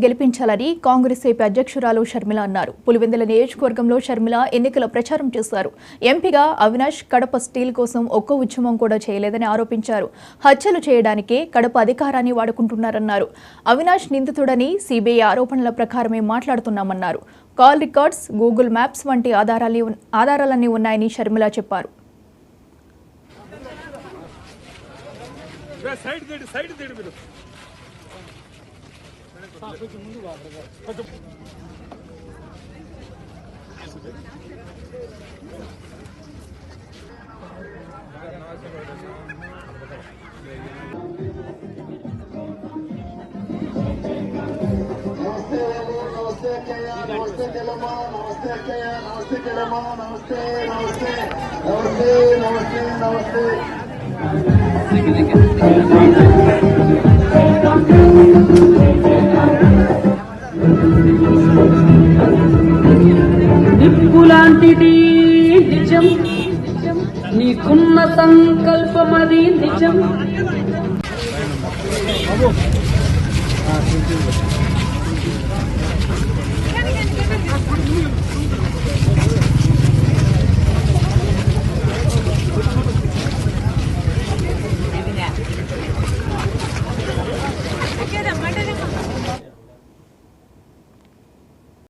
గెలిపించాలని కాంగ్రెస్ ఏపీ అధ్యక్షురాలు షర్మిల అన్నారు. పులివెందుల నియోజకవర్గంలో షర్మిల ఎన్నికల ప్రచారం చేశారు. ఎంపీగా అవినాష్ కడప స్టీల్ కోసం ఒక్క ఉద్యమం కూడా చేయలేదని ఆరోపించారు. హత్యలు చేయడానికే కడప అధికారాన్ని వాడుకుంటున్నారన్నారు. అవినాష్ నిందితుడని సిబిఐ ఆరోపణల ప్రకారమే మాట్లాడుతున్నామన్నారు. కాల్ రికార్డ్స్, గూగుల్ మ్యాప్స్ వంటి ఆధారాలన్నీ ఉన్నాయని షర్మిల చెప్పారు. నిప్పులాంటిది నిజం, నీకున్న సంకల్పమది నిజం.